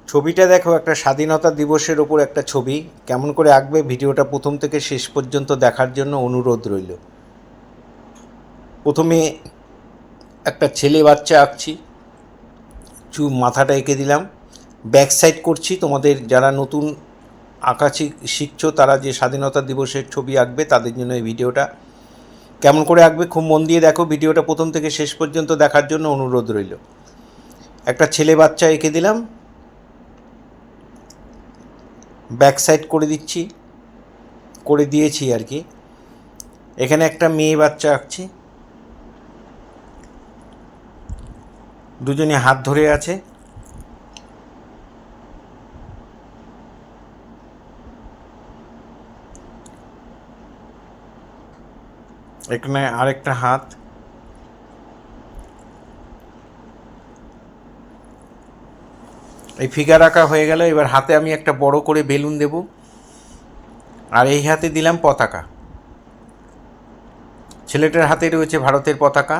ছবিটা দেখো, একটা স্বাধীনতা দিবসের ওপর একটা ছবি। কেমন করে আঁকবে ভিডিওটা প্রথম থেকে শেষ পর্যন্ত দেখার জন্য অনুরোধ রইল। প্রথমে একটা ছেলে বাচ্চা আঁকছি, মাথাটা এঁকে দিলাম। ব্যাক সাইড করছি, তোমাদের যারা নতুন আঁকা শিখছো তারা যে স্বাধীনতা দিবসের ছবি আঁকবে তাদের জন্য এই ভিডিওটা। কেমন করে আঁকবে খুব মন দিয়ে দেখো, ভিডিওটা প্রথম থেকে শেষ পর্যন্ত দেখার জন্য অনুরোধ রইল। একটা ছেলে বাচ্চা এঁকে দিলাম, ব্যাক সাইড করে দিচ্ছি, করে দিয়েছি আর কি। এখানে একটা মেয়ে বাচ্চা আঁকছি, দুজনে হাত ধরে আছে। এখানে আরেকটা হাত। এই ফিগার আঁকা হয়ে গেল। এবার হাতে আমি একটা বড় করে বেলুন দেব, আর এই হাতে দিলাম পতাকা। ছেলেটার হাতে রয়েছে ভারতের পতাকা,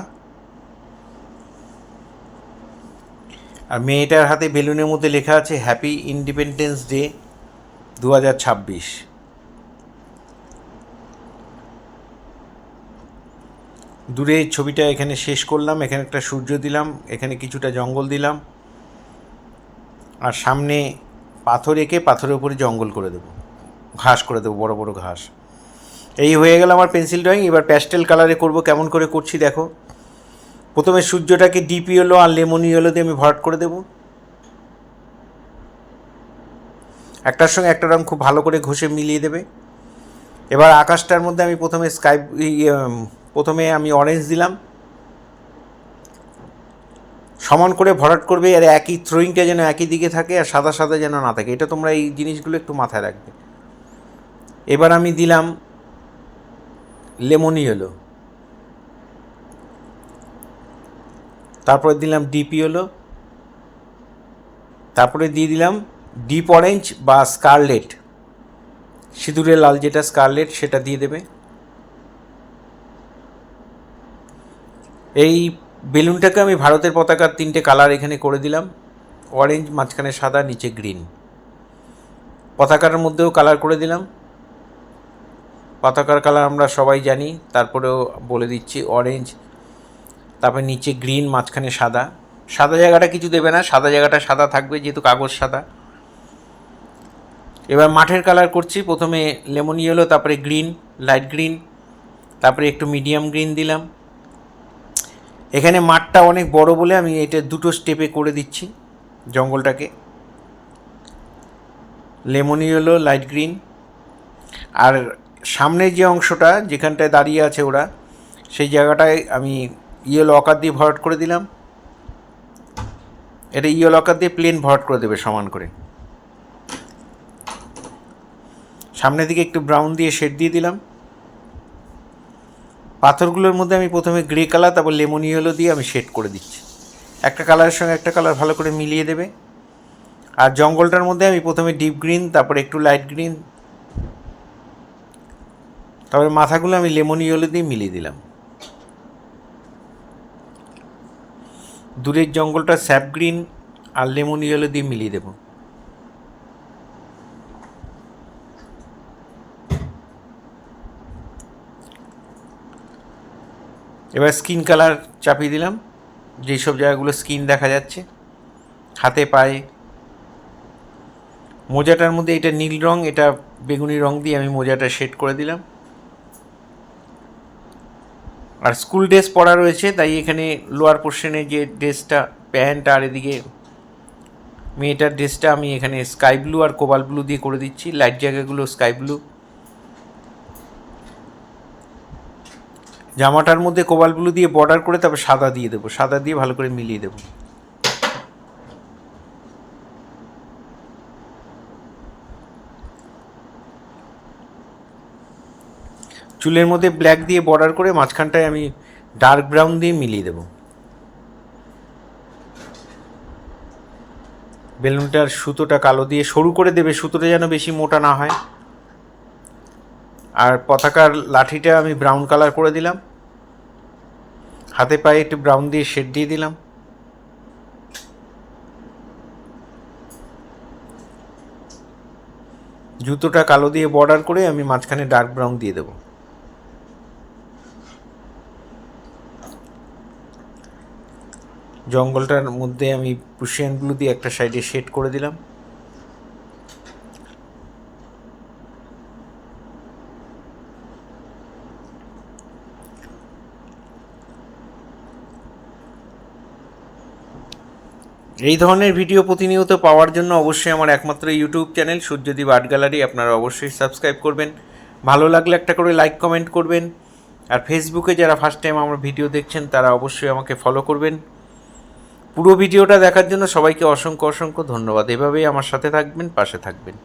আর মেয়েটার হাতে বেলুনের মধ্যে লেখা আছে হ্যাপি ইন্ডিপেন্ডেন্স ডে 2026। দূরে ছবিটা এখানে শেষ করলাম। এখানে একটা সূর্য দিলাম, এখানে কিছুটা জঙ্গল দিলাম, আর সামনে পাথর এঁকে পাথরের উপরে জঙ্গল করে দেবো, ঘাস করে দেবো, বড় বড় ঘাস। এই হয়ে গেল আমার পেন্সিল ড্রয়িং। এবার প্যাস্টেল কালারে করব। কেমন করে করছি দেখো। প্রথমে সূর্যটাকে ডিপ ইয়েলো আর লেমন ইয়েলো দিয়ে আমি ভরাট করে দেবো। একটার সঙ্গে একটা রঙ খুব ভালো করে ঘষে মিলিয়ে দেবে। এবার আকাশটার মধ্যে আমি প্রথমে আমি অরেঞ্জ দিলাম, সমান করে ভরাট করবে, আর একই থ্রোয়িংটা যেন একই দিকে থাকে আর সাদা সাদা যেন না থাকে। এটা তোমরা এই জিনিসগুলো একটু মাথায় রাখবে। এবার আমি দিলাম লেমন ইয়েলো, তারপরে দিলাম ডিপ ইয়েলো, তারপরে দিয়ে দিলাম ডিপ অরেঞ্জ বা স্কারলেট, সিঁদুরের লাল যেটা স্কারলেট সেটা দিয়ে দেবে। এই বেলুনটাকে আমি ভারতের পতাকার 3টে কালার এখানে করে দিলাম, অরেঞ্জ, মাঝখানে সাদা, নিচে গ্রিন। পতাকার মধ্যেও কালার করে দিলাম। পতাকার কালার আমরা সবাই জানি, তারপরেও বলে দিচ্ছি অরেঞ্জ, তারপরে নিচে গ্রিন, মাঝখানে সাদা। সাদা জায়গাটা কিছু দেবে না, সাদা জায়গাটা সাদা থাকবে যেহেতু কাগজ সাদা। এবার মাঠের কালার করছি। প্রথমে লেমন ইয়েলো, তারপরে গ্রিন, লাইট গ্রিন, তারপরে একটু মিডিয়াম গ্রিন দিলাম। এখানে মাঠটা অনেক বড় বলে আমি এটা 2টো স্টেপে করে দিচ্ছি জঙ্গলটাকে। লেমন ইয়েলো, লাইট গ্রিন, আর সামনের যে অংশটা যেখানটায় দাঁড়িয়ে আছে ওরা, সেই জায়গাটায় আমি ইয়েলো আকার দিয়ে ভরাট করে দিলাম। এটা ইয়েলো আকার দিয়ে প্লেন ভরাট করে দেবে সমান করে। সামনের দিকে একটু ব্রাউন দিয়ে শেড দিয়ে দিলাম। পাথরগুলোর মধ্যে আমি প্রথমে গ্রে কালার, তারপর লেমন ইয়েলো দিয়ে আমি শেড করে দিচ্ছি। একটা কালারের সঙ্গে একটা কালার ভালো করে মিলিয়ে দেবে। আর জঙ্গলটার মধ্যে আমি প্রথমে ডিপ গ্রিন, তারপরে একটু লাইট গ্রিন, তারপরে মাথাগুলো আমি লেমন ইয়েলো দিয়ে মিলিয়ে দিলাম। দূরের জঙ্গলটা স্যাপ গ্রিন আর লেমন ইয়েলো দিয়ে মিলিয়ে দেবো। এবার স্কিন কালার চাপিয়ে দিলাম, যেই সব জায়গাগুলো স্কিন দেখা যাচ্ছে, হাতে পায়ে। মোজাটার মধ্যে এটা নীল রঙ, এটা বেগুনি রঙ দিয়ে আমি মোজাটা শেড করে দিলাম। আর স্কুল ড্রেস পরা রয়েছে, তাই এখানে লোয়ার পোর্শনে যে ড্রেসটা, প্যান্ট, আর এদিকে মেয়েটার ড্রেসটা আমি এখানে স্কাই ব্লু আর কোবাল ব্লু দিয়ে করে দিচ্ছি। লাইট জায়গাগুলো স্কাই ব্লু। জামাটার মধ্যে কোবাল ব্লু দিয়ে বর্ডার করে তারপর সাদা দিয়ে দেবো, সাদা দিয়ে ভালো করে মিলিয়ে দেবো। চুলের মধ্যে ব্ল্যাক দিয়ে বর্ডার করে মাঝখানটায় আমি ডার্ক ব্রাউন দিয়ে মিলিয়ে দেবো। বেলুনটার সুতোটা কালো দিয়ে সরু করে দেবে, সুতোটা যেন বেশি মোটা না হয়। আর পতাকার লাঠিটা আমি ব্রাউন কালার করে দিলাম, হাতে পায়ে একটু ব্রাউন দিয়ে শেড দিয়ে দিলাম। জুতোটা কালো দিয়ে বর্ডার করে আমি মাঝখানে ডার্ক ব্রাউন দিয়ে দেবো। জঙ্গলটার মধ্যে আমি প্রুশিয়ান ব্লু দিয়ে একটা সাইডে শেড করে দিলাম। এই ধরনের ভিডিও প্রতিনিয়ত পাওয়ার জন্য অবশ্যই আমার একমাত্র YouTube channel Suryadip art gallery আপনারা অবশ্যই সাবস্ক্রাইব করবেন। ভালো লাগলে একটা করে লাইক কমেন্ট করবেন। আর ফেসবুকে যারা ফার্স্ট টাইম আমার ভিডিও দেখছেন তারা অবশ্যই আমাকে ফলো করবেন। পুরো ভিডিওটা দেখার জন্য সবাইকে অসংখ্য অসংখ্য ধন্যবাদ। এভাবেই আমার সাথে থাকবেন, পাশে থাকবেন।